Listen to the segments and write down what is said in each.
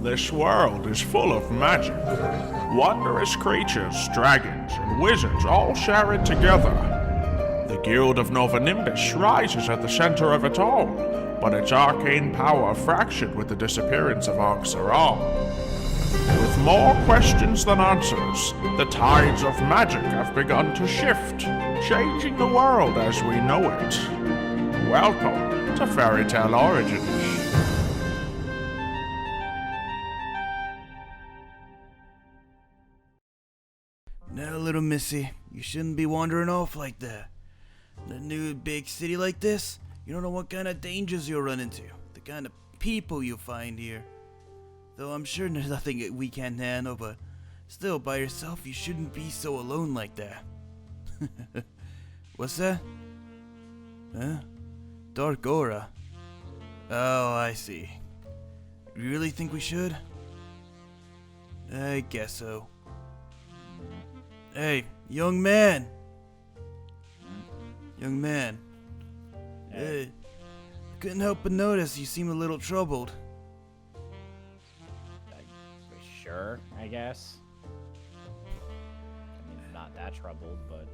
This world is full of magic. Wondrous creatures, dragons, and wizards all share it together. The Guild of Nova Nimbus rises at the center of it all, but its arcane power fractured with the disappearance of Ankh-Saral. With more questions than answers, the tides of magic have begun to shift, changing the world as we know it. Welcome to FairyTail Origins. Now, little missy, you shouldn't be wandering off like that. In a new big city like this, you don't know what kind of dangers you'll run into, the kind of people you'll find here. Though I'm sure there's nothing we can't handle, but still, by yourself, you shouldn't be so alone like that. What's that? Huh? Dark aura. Oh, I see. You really think we should? I guess so. Hey, young man! Young man. Hey, I couldn't help but notice you seem a little troubled. Sure, I guess. I mean, not that troubled, but...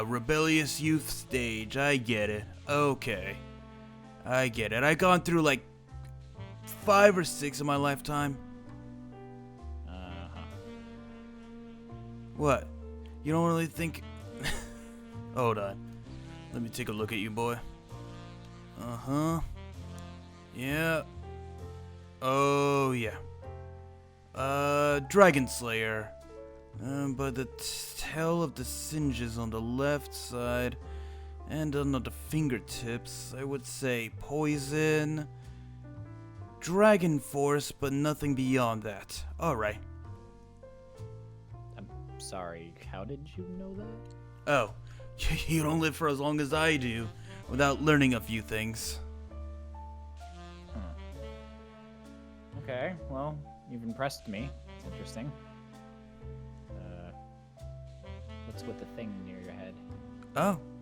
Rebellious youth stage, I get it. Okay. I get it. I've gone through like 5 or 6 in my lifetime. What? You don't really think... Hold on. Let me take a look at you, boy. Uh-huh. Yeah. Oh, yeah. Dragon Slayer. By the tail of the singes on the left side and on the fingertips, I would say poison, dragon force, but nothing beyond that. Alright. I'm sorry, how did you know that? Oh, you don't live for as long as I do without learning a few things. Okay, well, you've impressed me. It's interesting. What's with the thing near your head?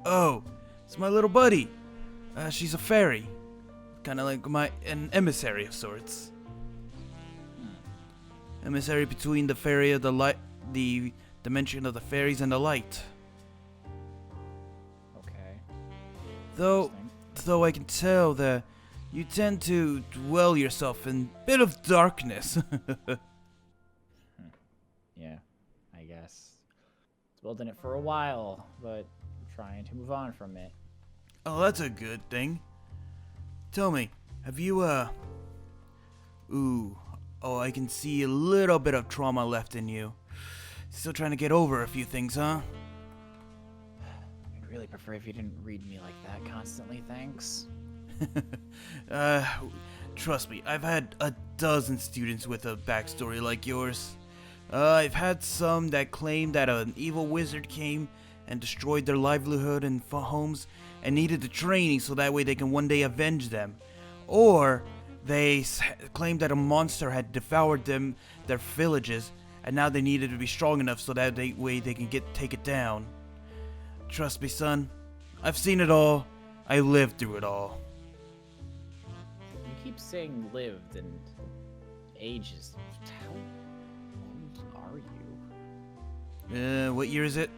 Oh, it's my little buddy. She's a fairy. Kind of like an emissary of sorts. Emissary between the fairy of the light, the dimension of the fairies and the light. Okay. Though I can tell that you tend to dwell yourself in a bit of darkness. Yeah, I guess. It's building it for a while, but I'm trying to move on from it. Oh, that's a good thing. Tell me, have you, I can see a little bit of trauma left in you. Still trying to get over a few things, huh? I'd really prefer if you didn't read me like that constantly, thanks. Trust me, I've had a dozen students with a backstory like yours. I've had some that claimed that an evil wizard came and destroyed their livelihood and homes and needed the training so that way they can one day avenge them. Or they claimed that a monster had devoured their villages, and now they needed to be strong enough so that way they can take it down. Trust me, son. I've seen it all. I lived through it all. You keep saying lived and ages. How old are you? What year is it?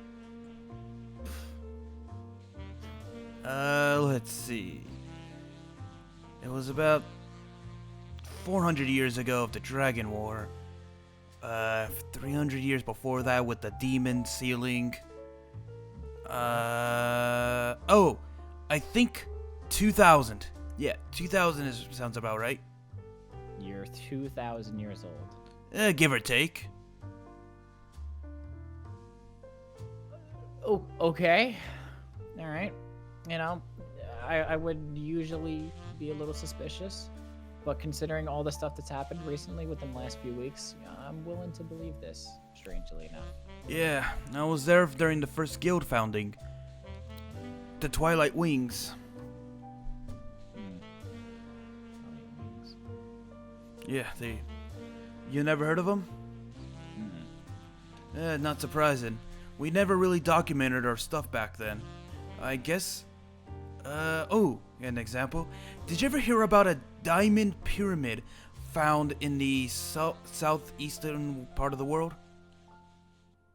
Let's see. It was about 400 years ago of the Dragon War. 300 years before that with the demon sealing. I think 2000. Yeah, 2000 sounds about right. You're 2,000 years old. Give or take. Oh, okay. All right. You know, I would usually be a little suspicious, but considering all the stuff that's happened recently within the last few weeks, I'm willing to believe this, strangely enough. Yeah, I was there during the first guild founding. The Twilight Wings. Yeah, you never heard of them? Not surprising. We never really documented our stuff back then. I guess... an example. Did you ever hear about a diamond pyramid found in the southeastern part of the world?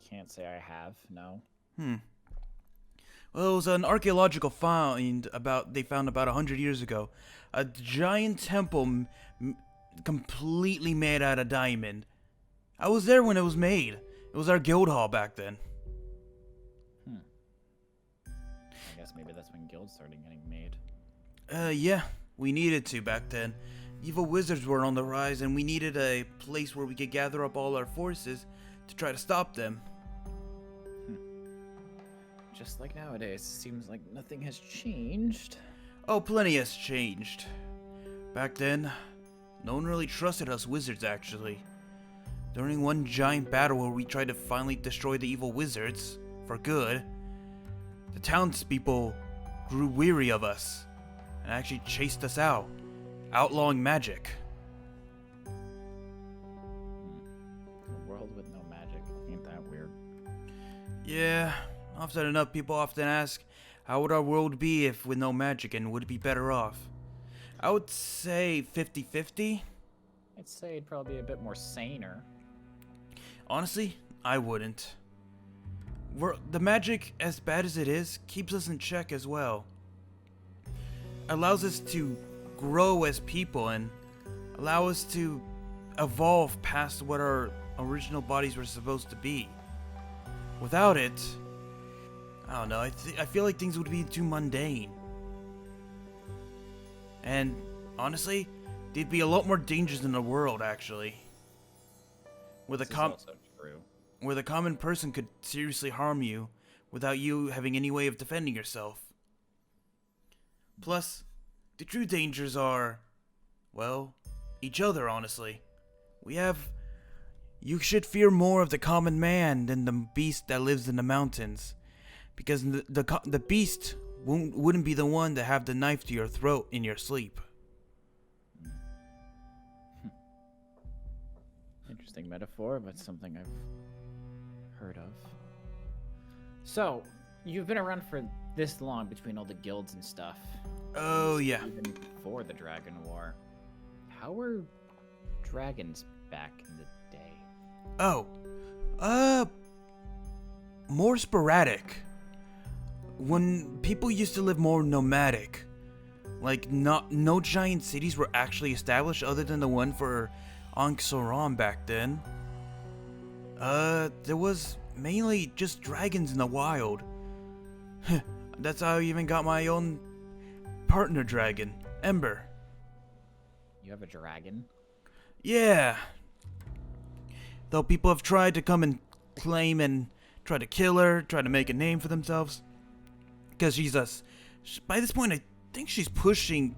Can't say I have, no. Well, it was an archaeological find they found about 100 years ago. A giant temple completely made out of diamond. I was there when it was made. It was our guild hall back then. I guess maybe that's when guilds started getting made. Yeah, we needed to back then. Evil wizards were on the rise, and we needed a place where we could gather up all our forces to try to stop them. Just like nowadays, seems like nothing has changed. Oh, plenty has changed. Back then, no one really trusted us wizards, actually. During one giant battle where we tried to finally destroy the evil wizards, for good, the townspeople grew weary of us, and actually chased us out, outlawing magic. A world with no magic, ain't that weird? Yeah, often enough people often ask, how would our world be if with no magic, and would it be better off? I would say 50-50. I'd say it'd probably be a bit more saner. Honestly, I wouldn't. The magic, as bad as it is, keeps us in check as well. Allows us to grow as people and allow us to evolve past what our original bodies were supposed to be. Without it, I don't know, I feel like things would be too mundane. And honestly, there'd be a lot more dangers in the world, actually. Where the common person could seriously harm you without you having any way of defending yourself. Plus, the true dangers are, well, each other, honestly. You should fear more of the common man than the beast that lives in the mountains. Because the beast wouldn't be the one to have the knife to your throat in your sleep. Interesting metaphor, but something I've heard of. So, you've been around for this long between all the guilds and stuff. Oh, yeah. Even before the Dragon War. How were dragons back in the day? Oh, more sporadic. When people used to live more nomadic, like no giant cities were actually established other than the one for Ankh-Soron back then. There was mainly just dragons in the wild. That's how I even got my own partner dragon, Ember. You have a dragon? Yeah. Though people have tried to come and claim and try to kill her, try to make a name for themselves. Because by this point, I think she's pushing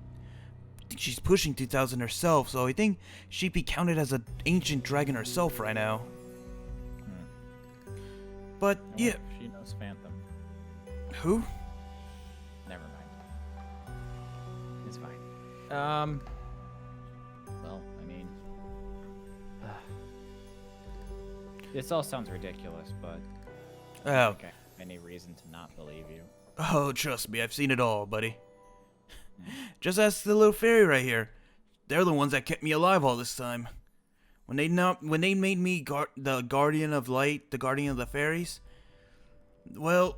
2,000 herself, so I think she'd be counted as an ancient dragon herself right now. But, yeah. She knows Phantom. Who? Never mind. It's fine. Well, I mean... this all sounds ridiculous, but... Oh. I don't think I have any reason to not believe you. Oh, trust me, I've seen it all, buddy. Just ask the little fairy right here. They're the ones that kept me alive all this time. When they made me the guardian of light, the guardian of the fairies, well,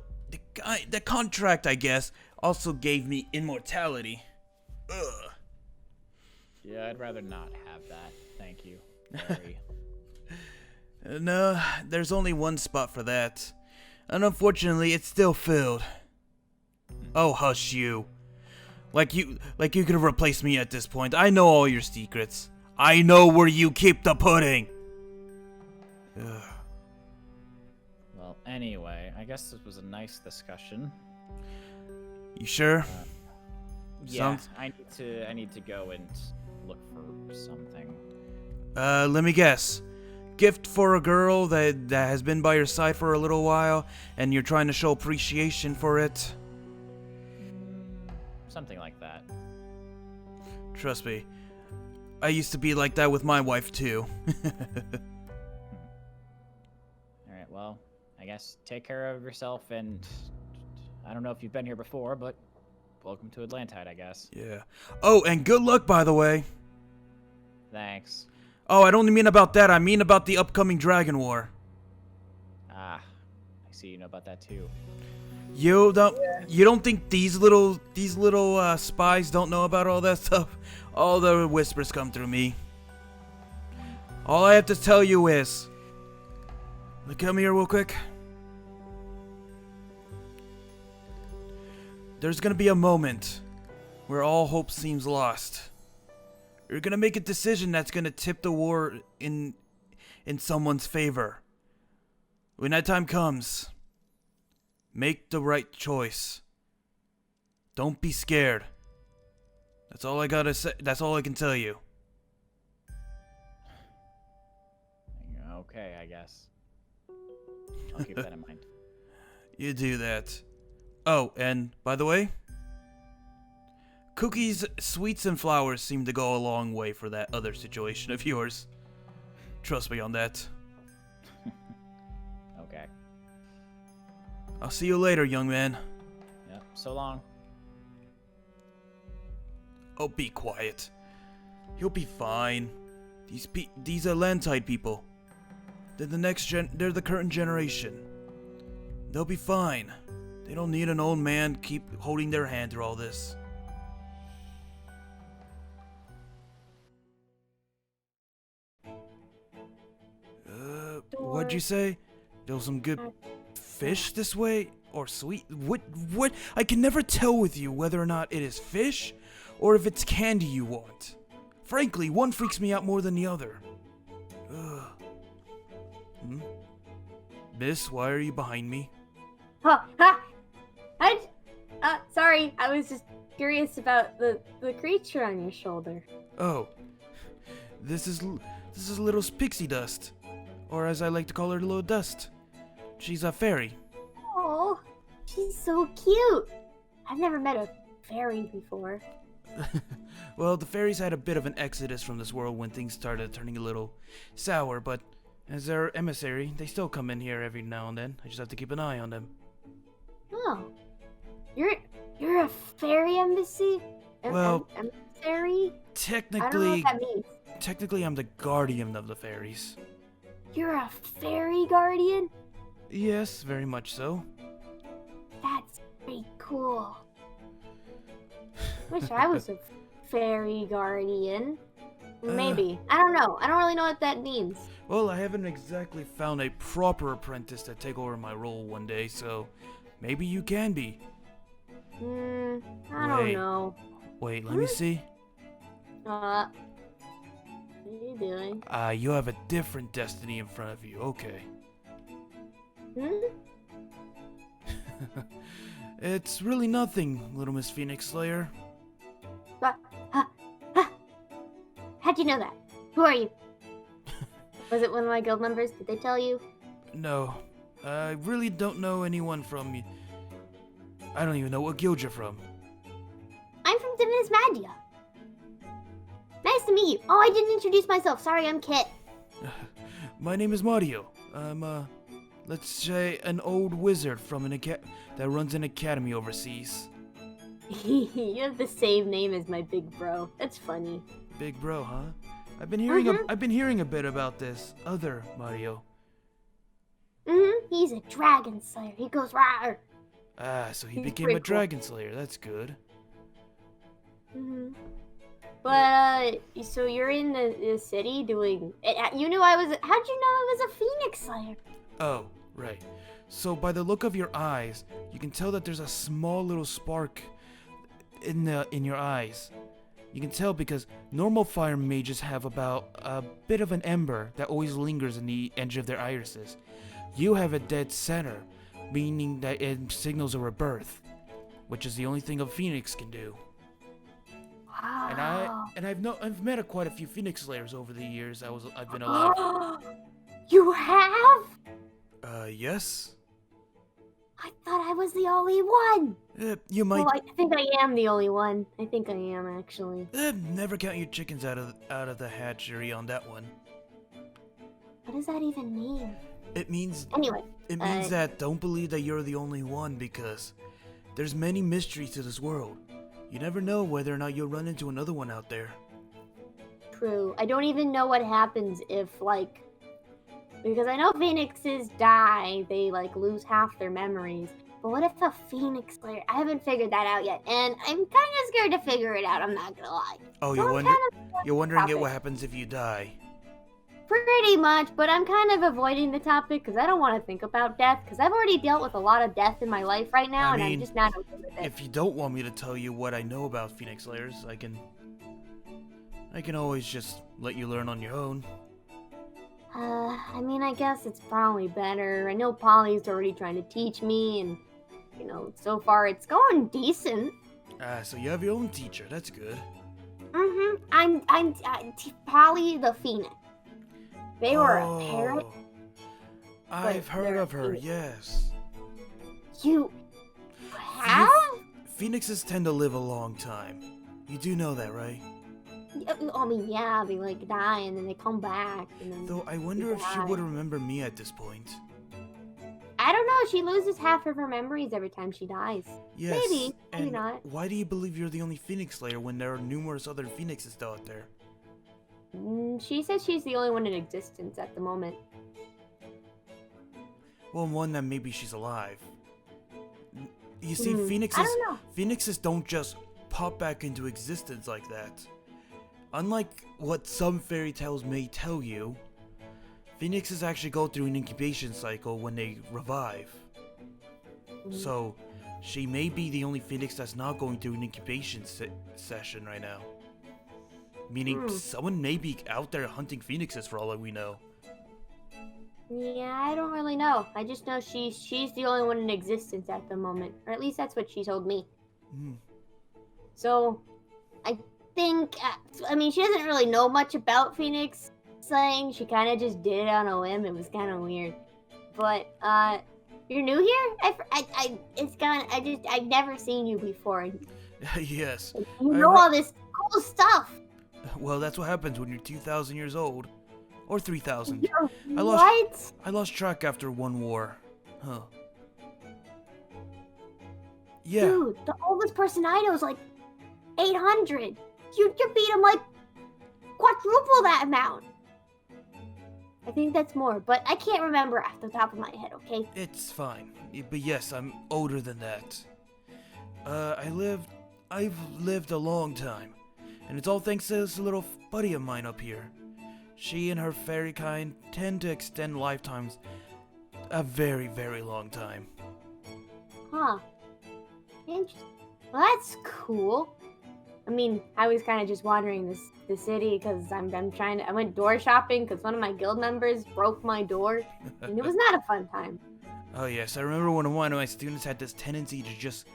the contract, I guess, also gave me immortality. Ugh. Yeah, I'd rather not have that. Thank you. Very. No, there's only one spot for that. And unfortunately, it's still filled. Oh, hush you. Like you could have replaced me at this point. I know all your secrets. I know where you keep the pudding. Ugh. Well, anyway, I guess this was a nice discussion. You sure? Yeah, I need to go and look for something. Let me guess. Gift for a girl that has been by your side for a little while, and you're trying to show appreciation for it? Something like that. Trust me. I used to be like that with my wife, too. Alright, well, I guess take care of yourself, and I don't know if you've been here before, but welcome to Atlantide, I guess. Yeah. Oh, and good luck, by the way. Thanks. Oh, I don't mean about that. I mean about the upcoming Dragon War. Ah, I see you know about that too. You don't think these little spies don't know about all that stuff? All the whispers come through me. All I have to tell you is, come here real quick. There's gonna be a moment where all hope seems lost. You're gonna make a decision that's gonna tip the war in someone's favor. When that time comes, make the right choice. Don't be scared. That's all I gotta say. That's all I can tell you. Okay, I guess. I'll keep that in mind. You do that. Oh, and by the way, cookies, sweets, and flowers seem to go a long way for that other situation of yours. Trust me on that. Okay. I'll see you later, young man. Yep, so long. Oh, be quiet. He'll be fine. These are Lantide people. They're they're the current generation. They'll be fine. They don't need an old man keep holding their hand through all this. What'd you say? There was some good fish this way? Or sweet? What? I can never tell with you whether or not it is fish or if it's candy you want. Frankly, one freaks me out more than the other. Miss, why are you behind me? Sorry, I was just curious about the creature on your shoulder. Oh, this is little Pixie Dust, or as I like to call her, Little Dust. She's a fairy. Oh, she's so cute. I've never met a fairy before. Well, the fairies had a bit of an exodus from this world when things started turning a little sour, but as their emissary, they still come in here every now and then. I just have to keep an eye on them. Oh, you're a fairy embassy? Well, emissary? Technically, I don't know what that means. Technically, I'm the guardian of the fairies. You're a fairy guardian? Yes, very much so. That's pretty cool. Wish I was a fairy guardian. Maybe. I don't know. I don't really know what that means. Well, I haven't exactly found a proper apprentice to take over my role one day, so maybe you can be. I don't know. Wait, let me see. What are you doing? You have a different destiny in front of you. Okay. It's really nothing, Little Miss Phoenix Slayer. How'd you know that? Who are you? Was it one of my guild members? Did they tell you? No. I really don't know anyone from... I don't even know what guild you're from. I'm from DManPlaysThat. Nice to meet you. Oh, I didn't introduce myself. Sorry, I'm Kit. My name is Mario. I'm, let's say an old wizard from that runs an academy overseas. You have the same name as my big bro. That's funny. Big bro, huh? I've been hearing a bit about this other Mario. He's a dragon slayer. He goes rawr. So he He's became pretty a cool. dragon slayer. That's good. But so you're in the city doing. You knew I was. How'd you know I was a phoenix slayer? Oh, right. So by the look of your eyes, you can tell that there's a small little spark in your eyes. You can tell because normal fire mages have about a bit of an ember that always lingers in the edge of their irises. You have a dead center, meaning that it signals a rebirth, which is the only thing a phoenix can do. Wow. And I've met quite a few phoenix slayers over the years I've been alive. You have? Yes. I thought I was the only one. You might. Well, I think I am the only one. I think I am actually. Never count your chickens out of the hatchery on that one. What does that even mean? It means. Anyway. It means that don't believe that you're the only one because there's many mysteries to this world. You never know whether or not you'll run into another one out there. true. I don't even know what happens if, like... Because I know phoenixes die, they, like, lose half their memories. But what if a phoenix slayer... I haven't figured that out yet, and I'm kind of scared to figure it out, I'm not gonna lie. Oh, So you're wondering topic. what happens if you die. Pretty much, but I'm kind of avoiding the topic because I don't want to think about death, because I've already dealt with a lot of death in my life right now, and I'm just not okay with it. If you don't want me to tell you what I know about Phoenix Slayers, I can always just let you learn on your own. I mean, I guess it's probably better. I know Polly's already trying to teach me, and, you know, so far it's going decent. So you have your own teacher, that's good. Mm-hmm. I'm Polly the Phoenix. They were a pair. I've heard of her, yes. You have? Phoenixes tend to live a long time. You do know that, right? I mean, yeah, they like die and then they come back. And then Though I wonder if she would remember me at this point. I don't know. She loses half of her memories every time she dies. Yes. Maybe and not. Why do you believe you're the only Phoenix Slayer when there are numerous other Phoenixes out there? She says she's the only one in existence at the moment. Well, one that maybe she's alive. You see, I don't know. Phoenixes don't just pop back into existence like that. Unlike what some fairy tales may tell you, Phoenixes actually go through an incubation cycle when they revive. So, she may be the only Phoenix that's not going through an incubation session right now. Meaning, someone may be out there hunting Phoenixes for all that we know. Yeah, I don't really know. I just know she's the only one in existence at the moment. Or at least that's what she told me. So, I think... I mean, she doesn't really know much about Phoenix slaying. She kind of just did it on a whim. It was kind of weird. But, you're new here? I've never seen you before. Yes. You know all this cool stuff. Well, that's what happens when you're 2,000 years old. Or 3,000. What? I lost track after one war. Huh. Yeah. Dude, the oldest person I know is like 800. You beat him like quadruple that amount. I think that's more, but I can't remember off the top of my head, okay? It's fine. But yes, I'm older than that. I've lived a long time. And it's all thanks to this little buddy of mine up here. She and her fairy kind tend to extend lifetimes a very, very long time. Huh. Interesting. Well, that's cool. I mean, I was kind of just wandering the city because I went door shopping because one of my guild members broke my door. And it was not a fun time. Oh yes, I remember when one of my students had this tendency to just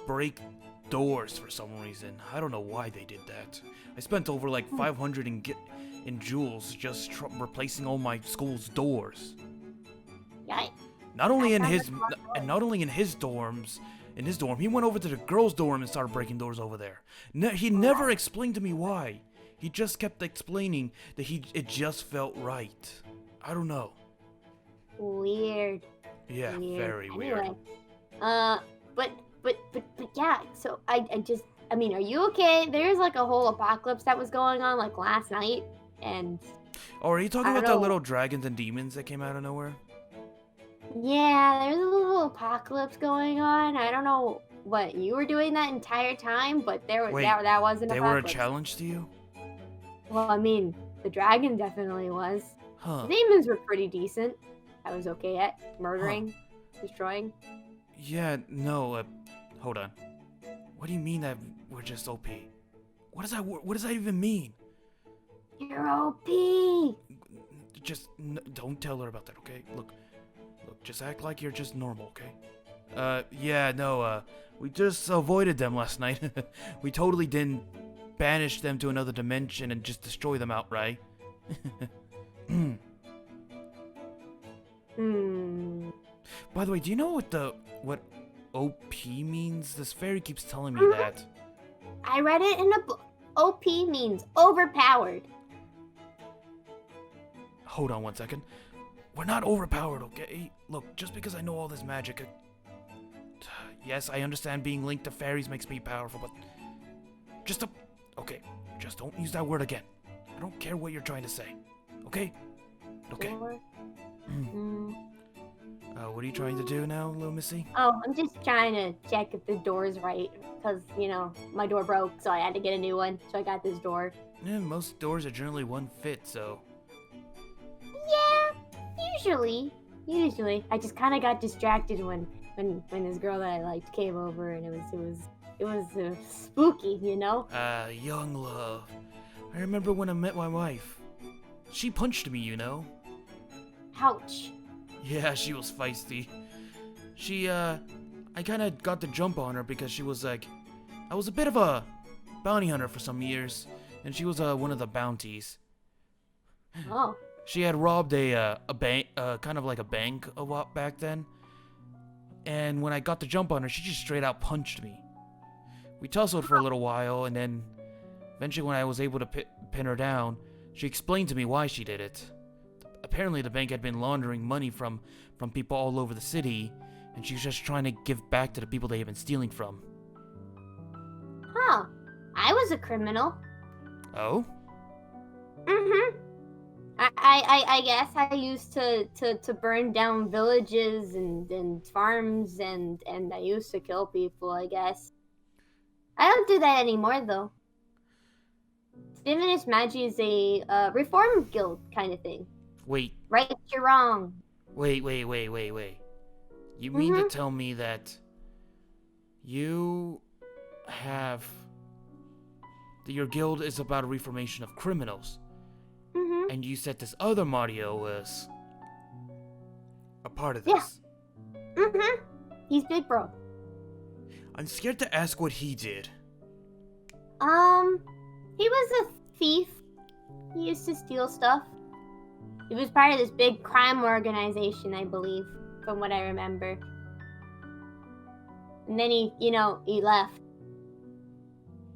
break doors for some reason. I don't know why they did that. I spent over like 500 in jewels just replacing all my school's doors. Yeah. Not only in his dorms, he went over to the girls' dorm and started breaking doors over there. He never explained to me why. He just kept explaining that it just felt right. I don't know. Weird. Yeah, weird. Very weird. But yeah, so I mean, are you okay? There's like a whole apocalypse that was going on like last night, and... Oh, are you talking about the little dragons and demons that came out of nowhere? Yeah, there's a little apocalypse going on. I don't know what you were doing that entire time, but that wasn't they were a challenge to you? Well, I mean, the dragon definitely was. Huh. The demons were pretty decent. I was okay at murdering, destroying. Yeah, no, hold on. What do you mean that we're just OP? What does that even mean? You're OP! Just, don't tell her about that, okay? Look, just act like you're just normal, okay? Yeah, no, we just avoided them last night. We totally didn't banish them to another dimension and just destroy them outright. By the way, do you know what OP means? This fairy keeps telling me that. I read it in a book. OP means overpowered. Hold on one second. We're not overpowered, okay? Look, just because I know all this magic... Yes, I understand being linked to fairies makes me powerful, but... Okay, just don't use that word again. I don't care what you're trying to say. Okay? Okay. Door? Mm. What are you trying to do now, little missy? Oh, I'm just trying to check if the door's right. Because, my door broke, so I had to get a new one. So I got this door. Yeah, most doors are generally one fit, so... Yeah, usually. I just kind of got distracted when this girl that I liked came over, and it was spooky, Young love. I remember when I met my wife. She punched me, Ouch. Yeah, she was feisty. I kind of got the jump on her because she was like... I was a bit of a bounty hunter for some years, and she was one of the bounties. Oh. She had robbed a bank, kind of like a bank a while back then. And when I got the jump on her, she just straight out punched me. We tussled for a little while, and then eventually when I was able to pin her down, she explained to me why she did it. Apparently the bank had been laundering money from people all over the city, and she was just trying to give back to the people they had been stealing from. Huh. I was a criminal. Oh? Mm-hmm. I guess I used to burn down villages and farms and I used to kill people, I guess. I don't do that anymore, though. Divinous Magi is a reform guild kind of thing. Wait. Right or wrong. Wait. You mean to tell me that you have... that your guild is about a reformation of criminals? Mm-hmm. And you said this other Mario was a part of this? Yeah. Mm-hmm. He's big bro. I'm scared to ask what he did. He was a thief. He used to steal stuff. He was part of this big crime organization, I believe, from what I remember. And then he left.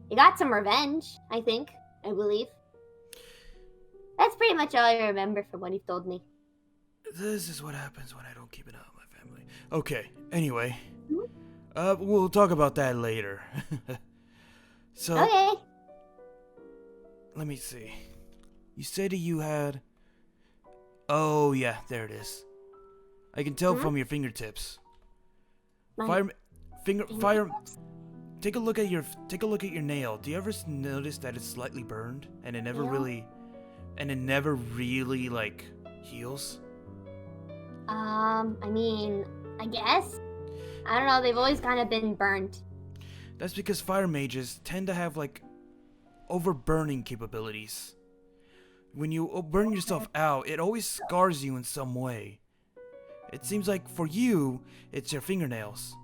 He got some revenge, I believe. That's pretty much all I remember from what he told me. This is what happens when I don't keep an eye on my family. Okay, anyway. We'll talk about that later. So, okay. Let me see. You said you had... Oh, yeah, there it is. I can tell from your fingertips. Fire... Take a look at your nail. Do you ever notice that it's slightly burned and it never really like heals? I mean, I guess. I don't know, they've always kind of been burnt. That's because fire mages tend to have like overburning capabilities. When you burn yourself out, it always scars you in some way. It seems like for you, it's your fingernails.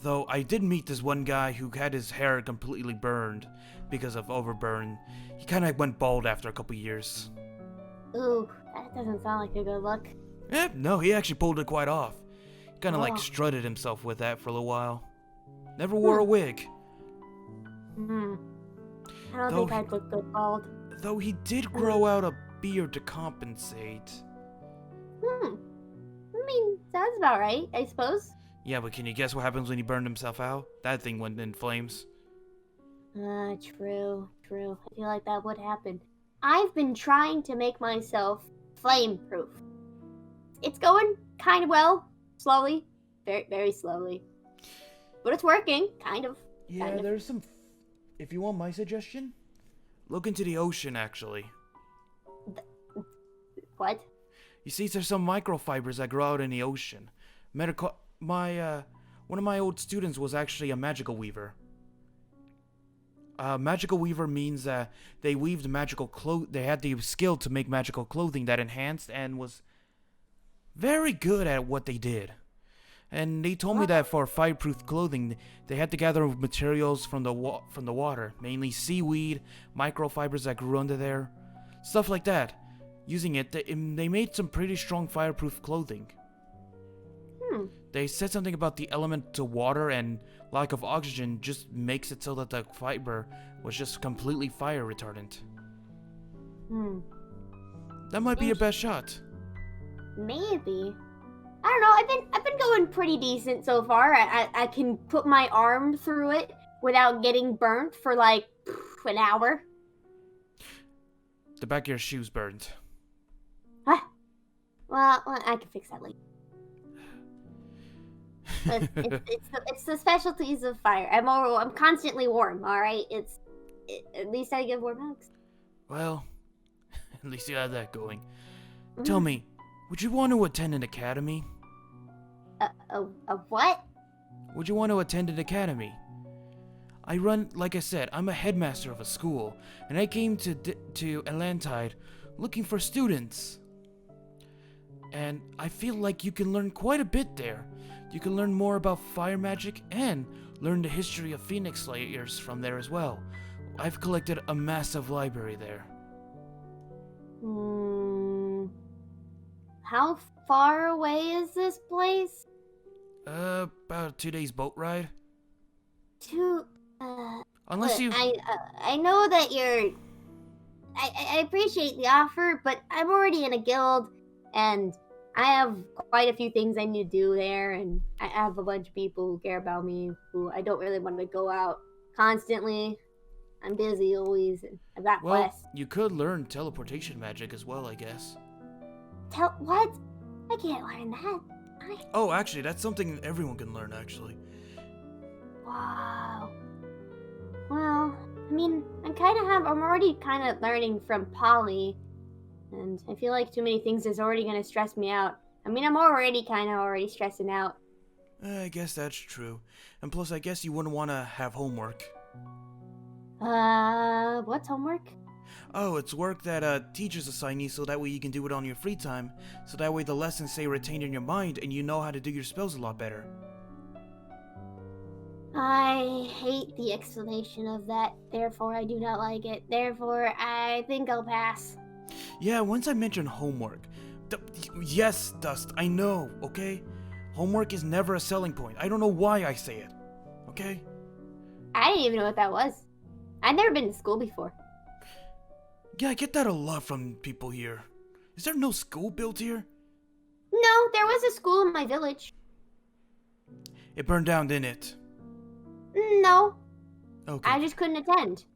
Though I did meet this one guy who had his hair completely burned because of overburn. He kind of went bald after a couple years. Ooh, that doesn't sound like a good look. No, he actually pulled it quite off. He kind of like strutted himself with that for a little while. Never wore a wig. I don't think I'd look good bald. Though he did grow out a beard to compensate. I mean, sounds about right, I suppose. Yeah, but can you guess what happens when he burned himself out? That thing went in flames. True. I feel like that would happen. I've been trying to make myself flame-proof. It's going kind of well. Slowly. Very, very slowly. But it's working, kind of. Yeah, there's some... If you want my suggestion, look into the ocean, actually. What? You see, there's some microfibers that grow out in the ocean. One of my old students was actually a magical weaver. Magical weaver means that they weaved magical they had the skill to make magical clothing that enhanced and was very good at what they did. And they told me that for fireproof clothing, they had to gather materials from the water, mainly seaweed, microfibers that grew under there, stuff like that. Using it, they made some pretty strong fireproof clothing. They said something about the element to water and lack of oxygen just makes it so that the fiber was just completely fire retardant. That might be your best shot. Maybe. I don't know. I've been going pretty decent so far. I can put my arm through it without getting burnt for like an hour. The back of your shoe's burned. Huh? Well, I can fix that later. But it's the specialties of fire. I'm constantly warm. All right. At least I give warm hugs. Well, at least you have that going. Tell me, would you want to attend an academy? A what? Would you want to attend an academy? Like I said, I'm a headmaster of a school, and I came to Atlantide looking for students. And I feel like you can learn quite a bit there. You can learn more about fire magic and learn the history of Phoenix Slayers from there as well. I've collected a massive library there. How far away is this place? About a 2 days boat ride. Unless you... I know that you're... I appreciate the offer, but I'm already in a guild, and I have quite a few things I need to do there, and I have a bunch of people who care about me, who I don't really want to go out constantly. I'm busy always, and I've got quests. You could learn teleportation magic as well, I guess. What? I can't learn that. Oh, actually, that's something everyone can learn, actually. Wow. Well, I mean, I'm already kind of learning from Polly, and I feel like too many things is already going to stress me out. I mean, I'm already stressing out. I guess that's true. And plus, I guess you wouldn't want to have homework. What's homework? Oh, it's work that teachers assign you so that way you can do it on your free time. So that way the lessons stay retained in your mind and you know how to do your spells a lot better. I hate the explanation of that, therefore I do not like it. Therefore, I think I'll pass. Yeah, once I mentioned homework. Yes, Dust, I know, okay? Homework is never a selling point. I don't know why I say it, okay? I didn't even know what that was. I've never been to school before. Yeah, I get that a lot from people here. Is there no school built here? No, there was a school in my village. It burned down, didn't it? No. Okay. I just couldn't attend.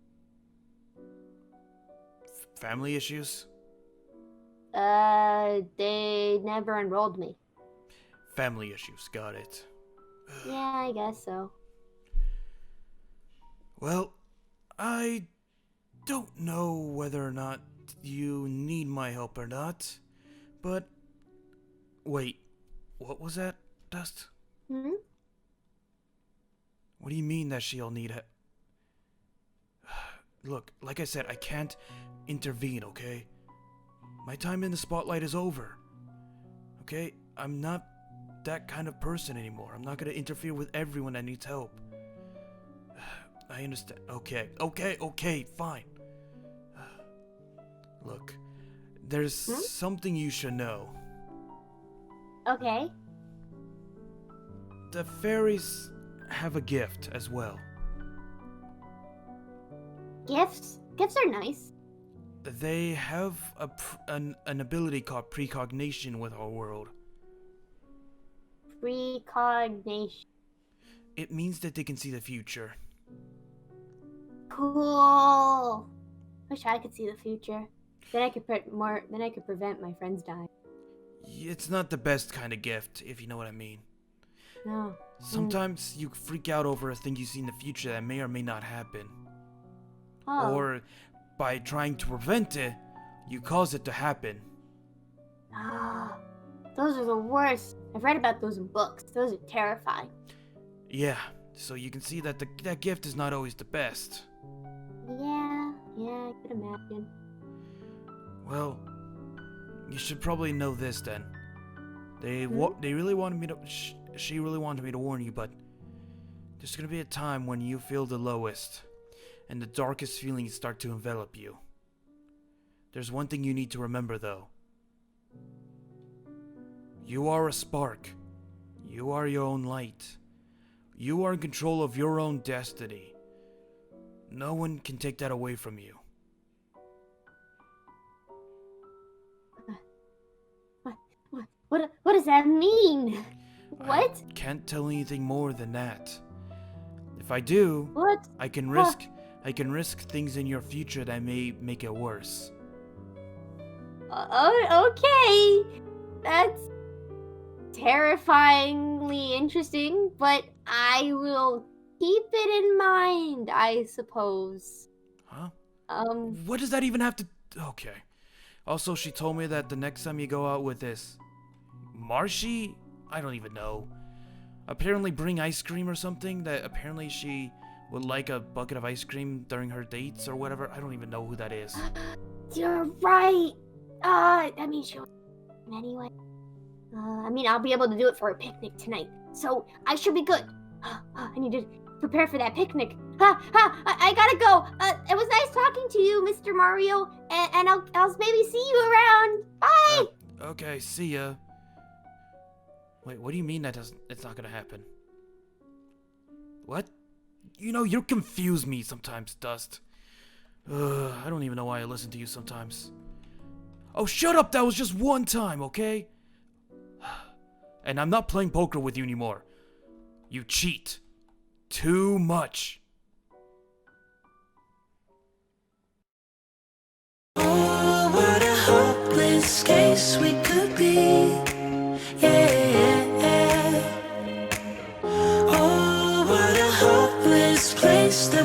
Family issues? They never enrolled me. Family issues, got it. Yeah, I guess so. Well, I don't know whether or not you need my help or not, but... Wait, what was that, Dust? Hmm? What do you mean that she'll need help? Look, like I said, I can't intervene, okay? My time in the spotlight is over. Okay? I'm not that kind of person anymore. I'm not gonna interfere with everyone that needs help. I understand. Okay, fine. Look, there's something you should know. Okay. The fairies have a gift as well. Gifts? Gifts are nice. They have an ability called precognition with our world. Precognition. It means that they can see the future. Cool. Wish I could see the future. Then I could prevent my friends dying. It's not the best kind of gift, if you know what I mean. No. Sometimes you freak out over a thing you see in the future that may or may not happen. Oh. Or by trying to prevent it, you cause it to happen. Ah, those are the worst. I've read about those in books. Those are terrifying. Yeah, so you can see that that gift is not always the best. Yeah, I could imagine. Well, you should probably know this then. They really wanted me to. She really wanted me to warn you, but there's gonna be a time when you feel the lowest, and the darkest feelings start to envelop you. There's one thing you need to remember, though. You are a spark. You are your own light. You are in control of your own destiny. No one can take that away from you. What does that mean? What? I can't tell anything more than that. If I do, What? I can risk things in your future that may make it worse. Okay. That's terrifyingly interesting, but I will keep it in mind, I suppose. Huh? Um, What does that even have to... Okay. Also, she told me that the next time you go out with this... Marshy? I don't even know. Apparently bring ice cream or something, that apparently she would like a bucket of ice cream during her dates or whatever. I don't even know who that is. You're right. I mean, sure. Anyway. I mean, I'll be able to do it for a picnic tonight, so I should be good. I need to prepare for that picnic. I gotta go. It was nice talking to you, Mr. Mario, and I'll maybe see you around. Bye! Okay, see ya. Wait, what do you mean it's not gonna happen? What? You know, you confuse me sometimes, Dust. I don't even know why I listen to you sometimes. Oh, shut up! That was just one time, okay? And I'm not playing poker with you anymore. You cheat. Too much. Oh, what a hopeless case we could be. Yeah. Oh, what a hopeless place to